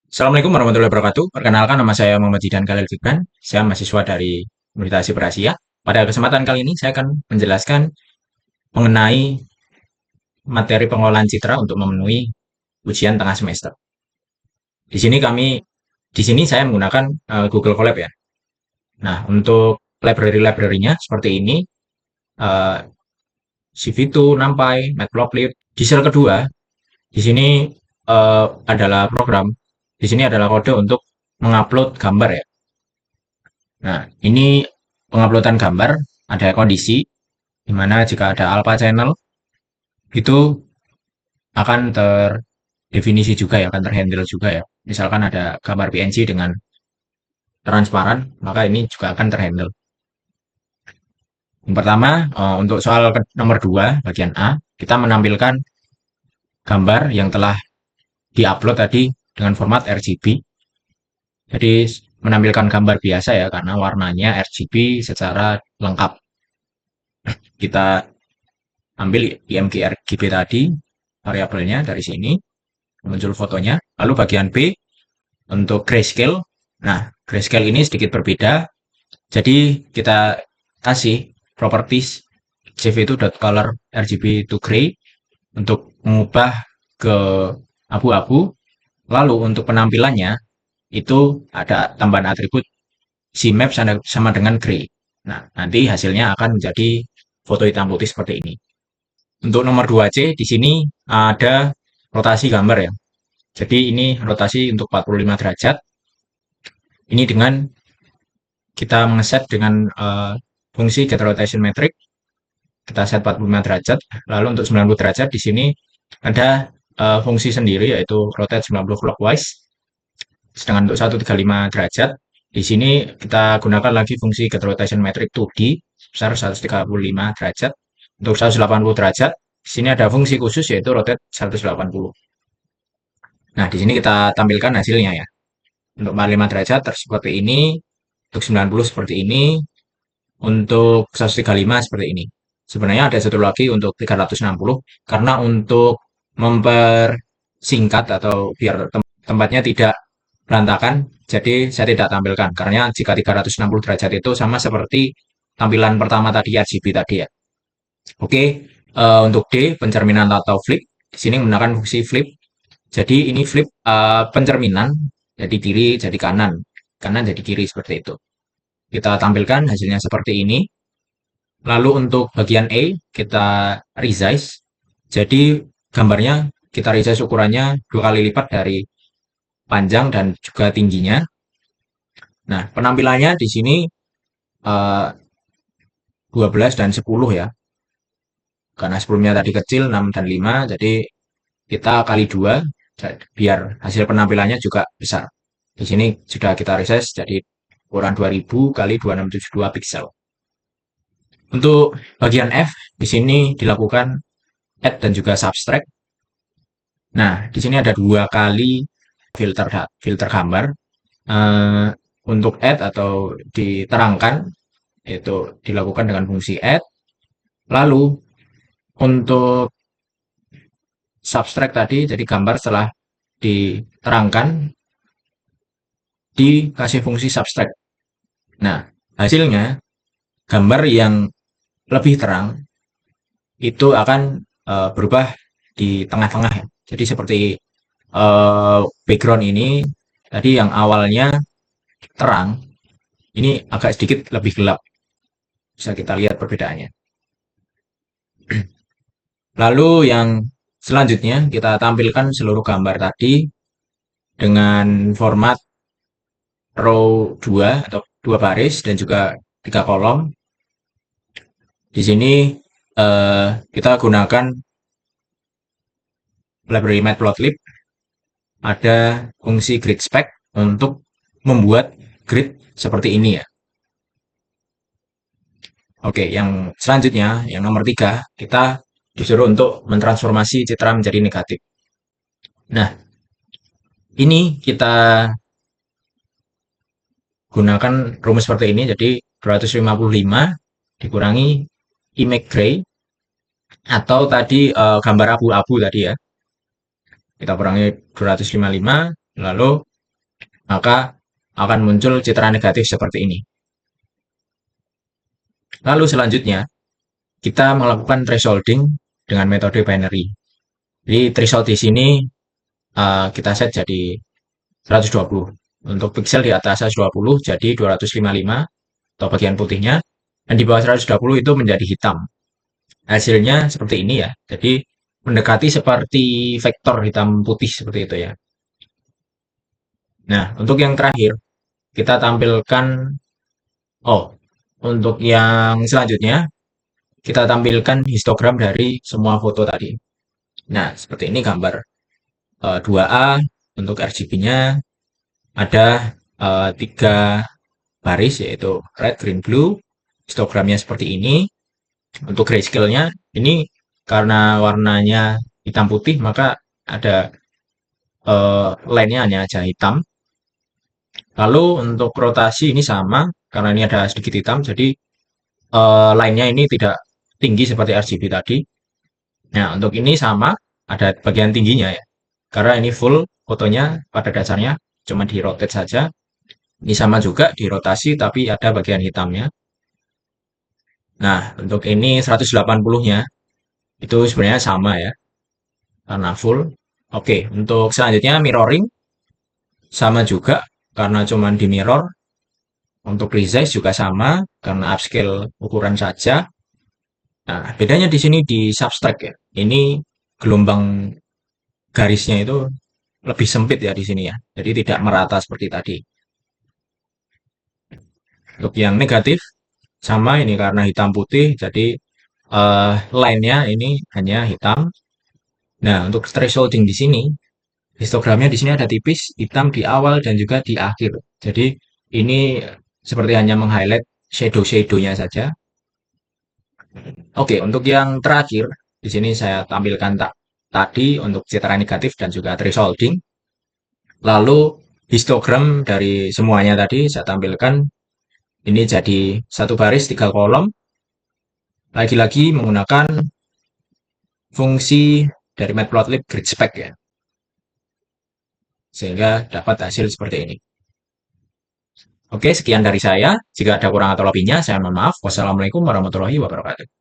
Assalamualaikum warahmatullahi wabarakatuh. Perkenalkan, nama saya Muhammad Zidan Khalil Gibran. Saya mahasiswa dari Universitas Asia. Pada kesempatan kali ini saya akan menjelaskan mengenai materi pengolahan citra untuk memenuhi ujian tengah semester. Di sini saya menggunakan Google Colab ya. Nah, untuk library-library-nya seperti ini, uh, CV2, NumPy, Matplotlib. Di sel kedua, di sini adalah program. Di sini adalah kode untuk mengupload gambar ya. Nah, ini penguploadan gambar, ada kondisi, di mana jika ada alpha channel, itu akan terdefinisi juga ya, akan terhandle juga ya. Misalkan ada gambar PNG dengan transparan, maka ini juga akan terhandle. Yang pertama, untuk soal nomor 2, bagian A, kita menampilkan gambar yang telah diupload tadi dengan format RGB. Jadi, menampilkan gambar biasa ya, karena warnanya RGB secara lengkap. Kita ambil IMG RGB tadi, variabelnya dari sini, muncul fotonya. Lalu bagian B, untuk grayscale. Nah, grayscale ini sedikit berbeda. Jadi kita kasih properties cv2.color RGB to gray untuk mengubah ke abu-abu. Lalu untuk penampilannya itu ada tambahan atribut cmap sama dengan gray. Nah, nanti hasilnya akan menjadi foto hitam putih seperti ini. Untuk nomor 2C di sini ada rotasi gambar ya. Jadi ini rotasi untuk 45 derajat. Ini dengan kita mengeset dengan fungsi get rotation metric. Kita set 45 derajat. Lalu untuk 90 derajat di sini ada fungsi sendiri yaitu rotate 90 clockwise. Sedangkan untuk 135 derajat di sini kita gunakan lagi fungsi get rotation metric 2D sebesar 135 derajat. Untuk 180 derajat di sini ada fungsi khusus yaitu rotate 180. Nah, di sini kita tampilkan hasilnya ya. Untuk 45 derajat seperti ini, untuk 90 seperti ini, untuk 135 seperti ini. Sebenarnya ada satu lagi untuk 360, karena untuk mempersingkat atau biar tempatnya tidak berantakan, jadi saya tidak tampilkan. Karena jika 360 derajat itu sama seperti tampilan pertama tadi RGB tadi ya. Oke, untuk D, pencerminan atau flip. Di sini menggunakan fungsi flip. Jadi ini flip pencerminan, jadi kiri jadi kanan, kanan jadi kiri seperti itu. Kita tampilkan hasilnya seperti ini. Lalu untuk bagian E, kita resize. Jadi gambarnya kita resize ukurannya 2 kali lipat dari panjang dan juga tingginya. Nah, penampilannya di sini eh, 12 dan 10 ya. Karena sebelumnya tadi kecil 6 dan 5, jadi kita kali 2 biar hasil penampilannya juga besar. Di sini sudah kita resize jadi ukuran 2000 kali 2672 pixel. Untuk bagian F, di sini dilakukan add dan juga subtract. Nah, di sini ada 2 kali filter gambar. Eh, untuk add atau diterangkan, itu dilakukan dengan fungsi add. Lalu, untuk subtract tadi, jadi gambar setelah diterangkan, dikasih fungsi subtract. Nah, hasilnya, gambar yang lebih terang, itu akan berubah di tengah-tengah ya. Jadi seperti background ini tadi yang awalnya terang, ini agak sedikit lebih gelap. Bisa kita lihat perbedaannya. Lalu yang selanjutnya kita tampilkan seluruh gambar tadi dengan format row 2 atau 2 baris dan juga 3 kolom. Di sini kita gunakan library Matplotlib, ada fungsi grid spec untuk membuat grid seperti ini ya. Oke, yang selanjutnya, yang nomor 3, kita disuruh untuk mentransformasi citra menjadi negatif. Nah, ini kita gunakan rumus seperti ini, jadi 255 dikurangi image gray, atau tadi gambar abu-abu tadi ya. Kita kurangi 255, lalu maka akan muncul citra negatif seperti ini. Lalu selanjutnya, kita melakukan thresholding dengan metode binary. Jadi threshold di sini kita set jadi 120. Untuk pixel di atas 120 jadi 255 atau bagian putihnya, dan di bawah 120 itu menjadi hitam. Hasilnya seperti ini ya. Jadi mendekati seperti vektor hitam putih seperti itu ya. Nah, untuk yang terakhir kita tampilkan, oh, untuk yang selanjutnya kita tampilkan histogram dari semua foto tadi. Nah, seperti ini gambar 2A untuk RGB-nya ada 3 baris yaitu red, green, blue. Histogramnya seperti ini. Untuk grayscale-nya ini karena warnanya hitam putih maka ada line-nya hanya aja hitam. Lalu untuk rotasi ini sama karena ini ada sedikit hitam jadi line-nya ini tidak tinggi seperti RGB tadi. Nah, untuk ini sama ada bagian tingginya ya. Karena ini full fotonya pada dasarnya cuma di rotate saja. Ini sama juga di rotasi tapi ada bagian hitamnya. Nah, untuk ini 180-nya itu sebenarnya sama ya karena full. Oke, untuk selanjutnya mirroring sama juga karena cuman di mirror. Untuk resize juga sama karena upscale ukuran saja. Nah, bedanya di sini di subtract ya. Ini gelombang garisnya itu lebih sempit ya di sini ya. Jadi tidak merata seperti tadi. Untuk yang negatif sama ini karena hitam putih jadi line-nya ini hanya hitam. Nah, untuk thresholding di sini histogramnya di sini ada tipis hitam di awal dan juga di akhir. Jadi ini seperti hanya meng-highlight shadow-shadownya saja. Oke, untuk yang terakhir di sini saya tampilkan tadi untuk citra negatif dan juga thresholding. Lalu histogram dari semuanya tadi saya tampilkan ini jadi satu baris 3 kolom. Lagi-lagi menggunakan fungsi dari Matplotlib grid spec ya. Sehingga dapat hasil seperti ini. Oke, sekian dari saya. Jika ada kurang atau lebihnya, saya mohon maaf. Wassalamualaikum warahmatullahi wabarakatuh.